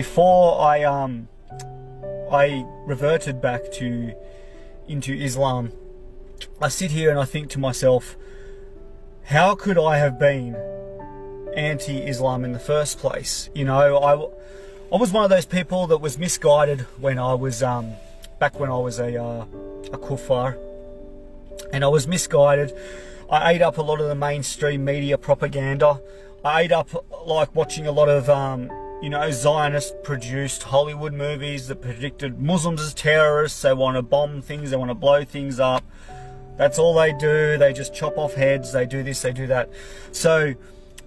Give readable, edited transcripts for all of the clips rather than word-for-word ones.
before I reverted back into Islam, I sit here and I think to myself, how could I have been anti-Islam in the first place? You know, I was one of those people that was misguided when I was back when I was a kuffar, and I was misguided. I ate up a lot of the mainstream media propaganda. I ate up like watching a lot of Zionist-produced Hollywood movies that predicted Muslims as terrorists. They want to bomb things, they want to blow things up. That's all they do. They just chop off heads. They do this, they do that. So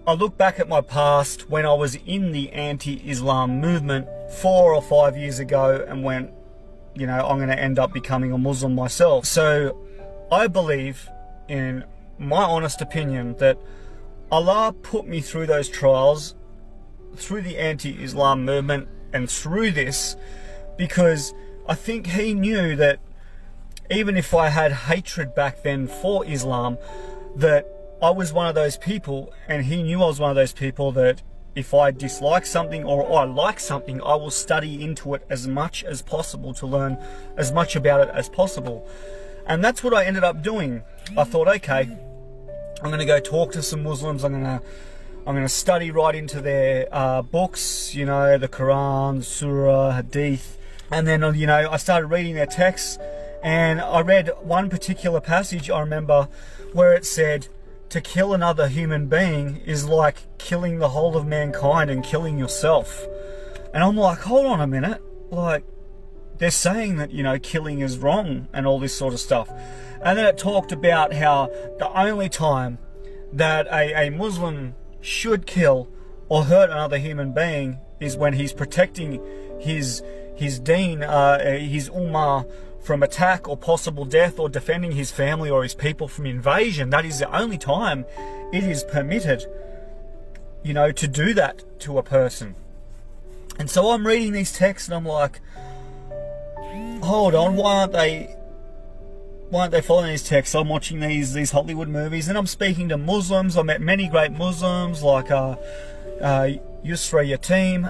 I look back at my past when I was in the anti-Islam movement 4 or 5 years ago and went, you know, I'm going to end up becoming a Muslim myself. So I believe, in my honest opinion, that Allah put me through those trials, through the anti-Islam movement and through this, because I think He knew that even if I had hatred back then for Islam, that I was one of those people, and He knew I was one of those people that if I dislike something or I like something, I will study into it as much as possible to learn as much about it as possible. And that's what I ended up doing. I thought, okay, I'm going to go talk to some Muslims. I'm going to study right into their books, you know, the Quran, the Surah, Hadith. And then, you know, I started reading their texts, and I read one particular passage, I remember, where it said, to kill another human being is like killing the whole of mankind and killing yourself. And I'm like, hold on a minute. Like, they're saying that, you know, killing is wrong and all this sort of stuff. And then it talked about how the only time that a Muslim should kill or hurt another human being is when he's protecting his deen, his ummah, from attack or possible death, or defending his family or his people from invasion. That is the only time it is permitted, you know, to do that to a person. And so I'm reading these texts and I'm like, hold on, why aren't they following these texts? I'm watching these Hollywood movies, and I'm speaking to Muslims. I met many great Muslims like Yusra Yatim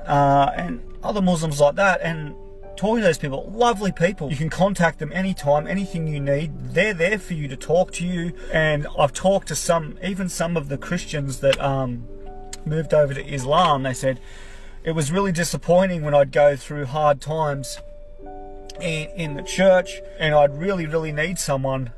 and other Muslims like that, and talking to those people, lovely people. You can contact them anytime, anything you need. They're there for you, to talk to you. And I've talked to even some of the Christians that moved over to Islam. They said it was really disappointing when I'd go through hard times in the church, and I'd really need someone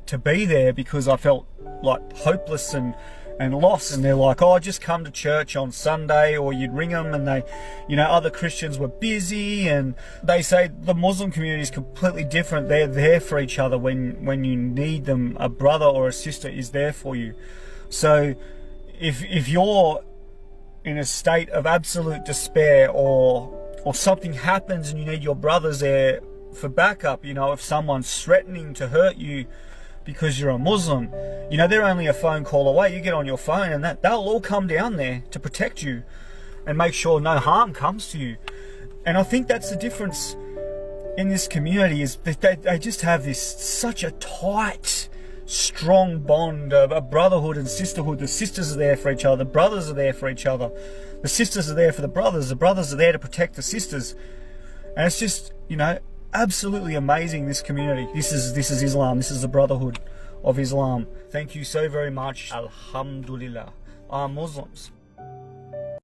to be there because I felt like hopeless and lost. And they're like, oh, just come to church on Sunday. Or you'd ring them and they, you know, other Christians were busy, and they say the Muslim community is completely different. They're there for each other when you need them. A brother or a sister is there for you. So if you're in a state of absolute despair, or something happens and you need your brothers there for backup, you know, if someone's threatening to hurt you because you're a Muslim, you know, they're only a phone call away. You get on your phone and they'll all come down there to protect you and make sure no harm comes to you. And I think that's the difference in this community, is that they just have such a tight, strong bond of a brotherhood and sisterhood. The sisters are there for each other, the brothers are there for each other, the sisters are there for the brothers are there to protect the sisters. And it's just, you know, absolutely amazing, this community. This is Islam. This is the brotherhood of Islam. Thank you so very much. Alhamdulillah. Muslims.